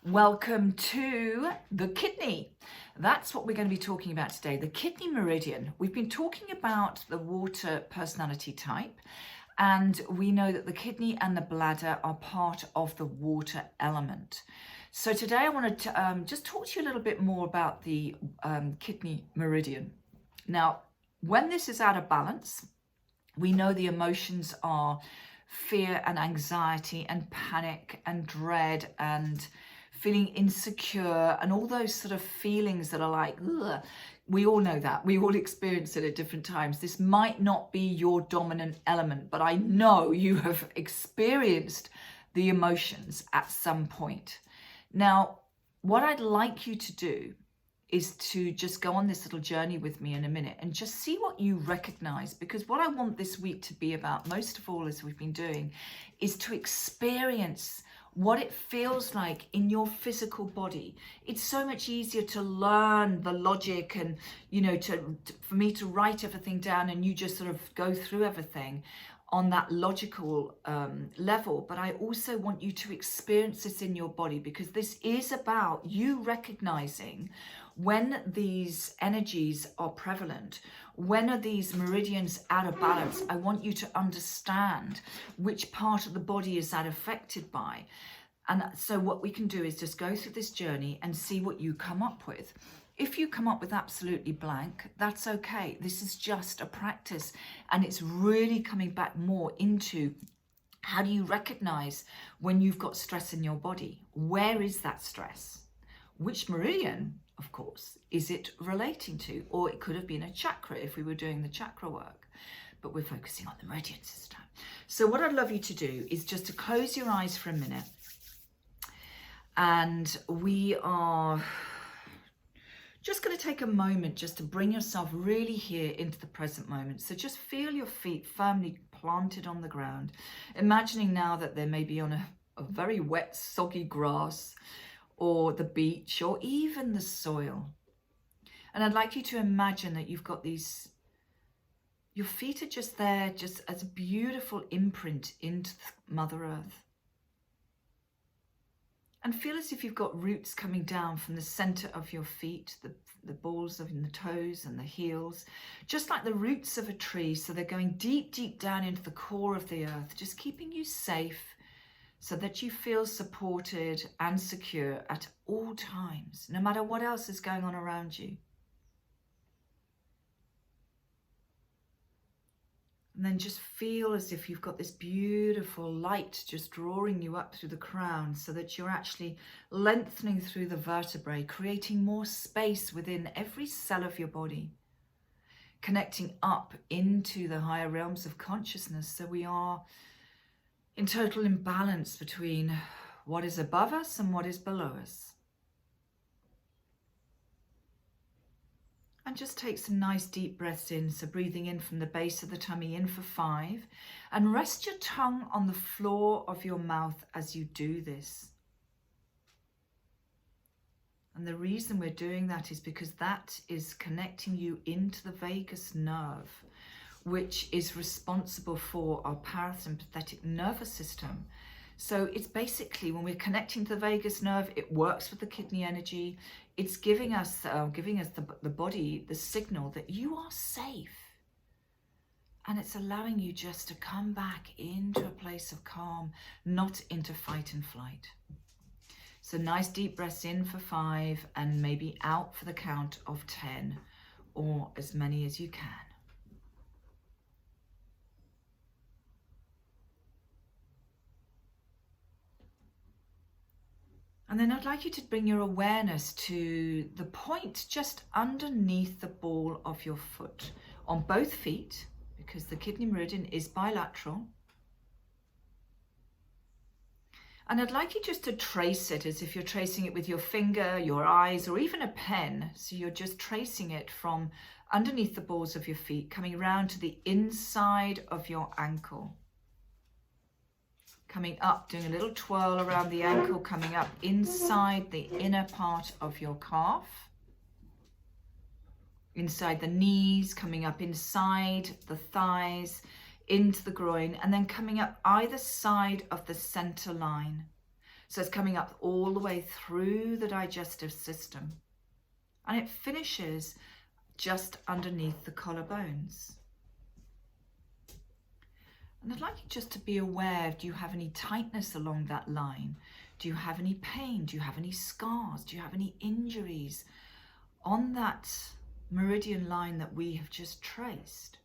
Welcome to the kidney. That's what we're going to be talking about today, the kidney meridian. We've been talking about the water personality type, and we know that the kidney and the bladder are part of the water element. So today I wanted to just talk to you a little bit more about the kidney meridian. Now, when this is out of balance, we know the emotions are fear and anxiety and panic and dread and feeling insecure and all those sort of feelings that are like, ugh. We all know that. We all experience it at different times. This might not be your dominant element, but I know you have experienced the emotions at some point. Now, what I'd like you to do is to just go on this little journey with me in a minute and just see what you recognize, because what I want this week to be about, most of all, as we've been doing, is to experience what it feels like in your physical body. It's so much easier to learn the logic and, for me to write everything down and you just sort of go through everything on that logical level. But I also want you to experience this in your body, because this is about you recognizing when these energies are prevalent, when are these meridians out of balance. I want you to understand which part of the body is that affected by. And so what we can do is just go through this journey and see what you come up with. If you come up with absolutely blank, that's okay. This is just a practice, and it's really coming back more into how do you recognize when you've got stress in your body? Where is that stress? Which meridian, of course, is it relating to? Or it could have been a chakra if we were doing the chakra work, but we're focusing on the meridian system. So what I'd love you to do is just to close your eyes for a minute. And we are just going to take a moment just to bring yourself really here into the present moment. So just feel your feet firmly planted on the ground, imagining now that they may be on a very wet, soggy grass, or the beach, or even the soil. And I'd like you to imagine that you've got your feet are just there, just as a beautiful imprint into Mother Earth. And feel as if you've got roots coming down from the center of your feet, the balls of the toes and the heels, just like the roots of a tree. So they're going deep, deep down into the core of the earth, just keeping you safe so that you feel supported and secure at all times, no matter what else is going on around you. And then just feel as if you've got this beautiful light just drawing you up through the crown, so that you're actually lengthening through the vertebrae, creating more space within every cell of your body, connecting up into the higher realms of consciousness. So we are in total imbalance between what is above us and what is below us. And just take some nice deep breaths in. So breathing in from the base of the tummy in for 5. And rest your tongue on the floor of your mouth as you do this. And the reason we're doing that is because that is connecting you into the vagus nerve, which is responsible for our parasympathetic nervous system. So it's basically, when we're connecting to the vagus nerve, it works with the kidney energy. It's giving us the body the signal that you are safe. And it's allowing you just to come back into a place of calm, not into fight and flight. So nice deep breaths in for 5, and maybe out for the count of 10, or as many as you can. And then I'd like you to bring your awareness to the point just underneath the ball of your foot, on both feet, because the kidney meridian is bilateral. And I'd like you just to trace it as if you're tracing it with your finger, your eyes, or even a pen. So you're just tracing it from underneath the balls of your feet, coming around to the inside of your ankle. Coming up, doing a little twirl around the ankle, coming up inside the inner part of your calf. Inside the knees, coming up inside the thighs, into the groin, and then coming up either side of the center line. So it's coming up all the way through the digestive system. And it finishes just underneath the collarbones. And I'd like you just to be aware, do you have any tightness along that line? Do you have any pain? Do you have any scars? Do you have any injuries on that meridian line that we have just traced?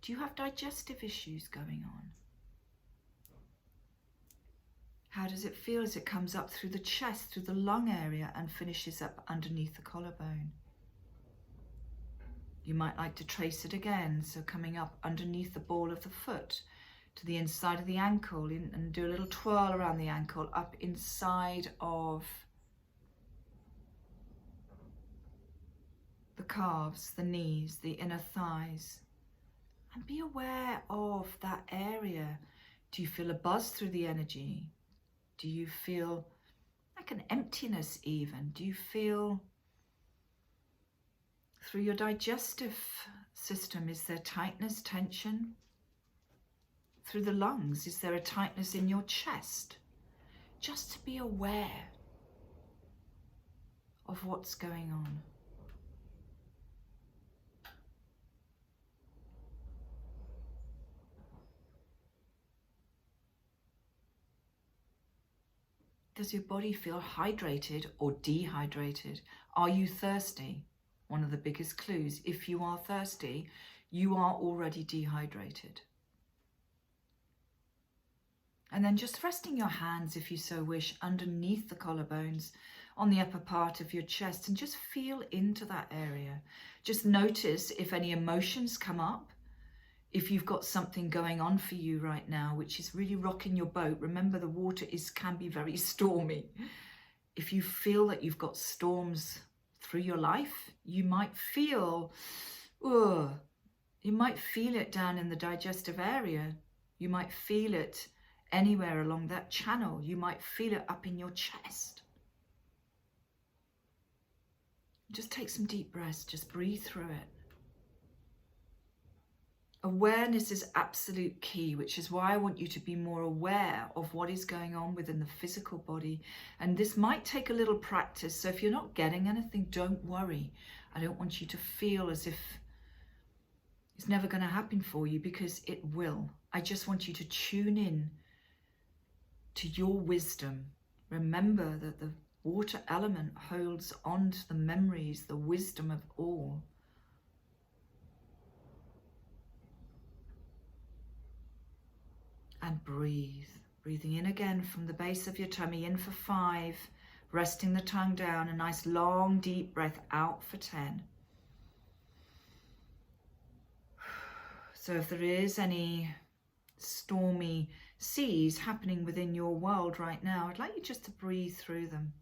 Do you have digestive issues going on? How does it feel as it comes up through the chest, through the lung area, and finishes up underneath the collarbone? You might like to trace it again, so coming up underneath the ball of the foot, to the inside of the ankle, and do a little twirl around the ankle, up inside of the calves, the knees, the inner thighs. And be aware of that area. Do you feel a buzz through the energy? Do you feel like an emptiness even? Do you feel through your digestive system, is there tightness, tension? Through the lungs, is there a tightness in your chest? Just to be aware of what's going on. Does your body feel hydrated or dehydrated? Are you thirsty? One of the biggest clues. If you are thirsty, you are already dehydrated. And then just resting your hands, if you so wish, underneath the collarbones, on the upper part of your chest, and just feel into that area. Just notice if any emotions come up. If you've got something going on for you right now, which is really rocking your boat. Remember, the water can be very stormy. If you feel that you've got storms through your life, you might feel, you might feel it down in the digestive area. You might feel it anywhere along that channel. You might feel it up in your chest. Just take some deep breaths, just breathe through it. Awareness is absolute key, which is why I want you to be more aware of what is going on within the physical body. And this might take a little practice. So if you're not getting anything, don't worry. I don't want you to feel as if it's never going to happen for you, because it will. I just want you to tune in to your wisdom. Remember that the water element holds on to the memories, the wisdom of all. And breathe. Breathing in again from the base of your tummy, in for 5, resting the tongue down, a nice long deep breath out for 10. So if there is any stormy seas happening within your world right now, I'd like you just to breathe through them.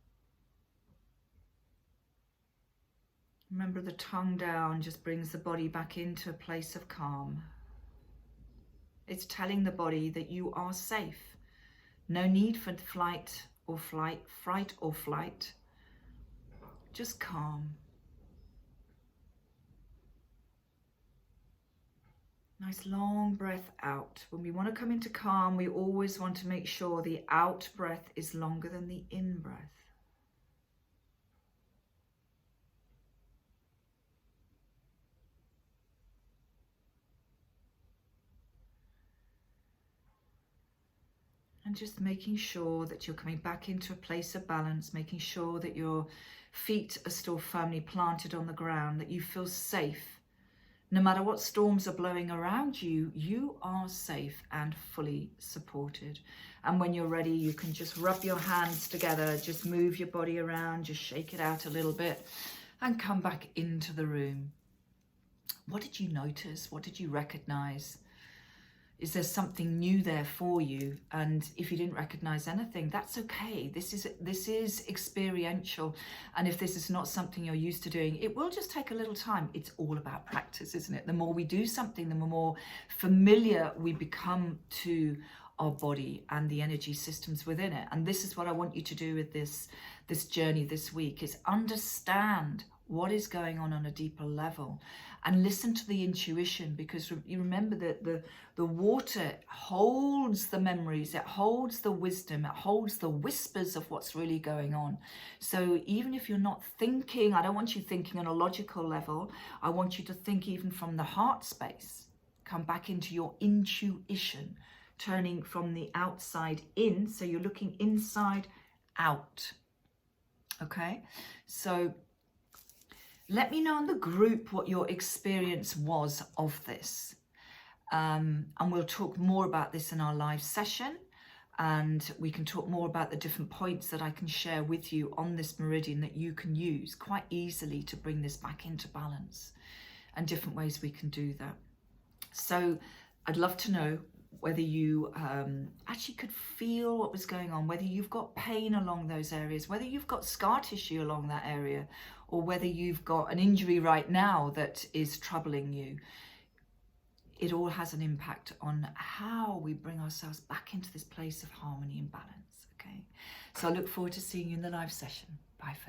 Remember, the tongue down just brings the body back into a place of calm. It's telling the body that you are safe. No need for fright or flight. Just calm. Nice long breath out. When we want to come into calm, we always want to make sure the out breath is longer than the in breath. And just making sure that you're coming back into a place of balance, making sure that your feet are still firmly planted on the ground, that you feel safe. No matter what storms are blowing around you, you are safe and fully supported. And when you're ready, you can just rub your hands together, just move your body around, just shake it out a little bit, and come back into the room. What did you notice? What did you recognize? Is there something new there for you? And if you didn't recognize anything, that's okay. This is experiential. And if this is not something you're used to doing, it will just take a little time. It's all about practice, isn't it? The more we do something, the more familiar we become to our body and the energy systems within it. And this is what I want you to do with this journey this week, is understand what is going on a deeper level, and listen to the intuition, because you remember that the water holds the memories, it holds the wisdom, it holds the whispers of what's really going on. So even if you're not thinking, I don't want you thinking on a logical level, I want you to think even from the heart space. Come back into your intuition, turning from the outside in, so you're looking inside out. Okay, so let me know in the group what your experience was of this. And we'll talk more about this in our live session, and we can talk more about the different points that I can share with you on this meridian that you can use quite easily to bring this back into balance, and different ways we can do that. So I'd love to know whether you actually could feel what was going on, whether you've got pain along those areas, whether you've got scar tissue along that area, or whether you've got an injury right now that is troubling you. It all has an impact on how we bring ourselves back into this place of harmony and balance. Okay, so I look forward to seeing you in the live session. Bye for now.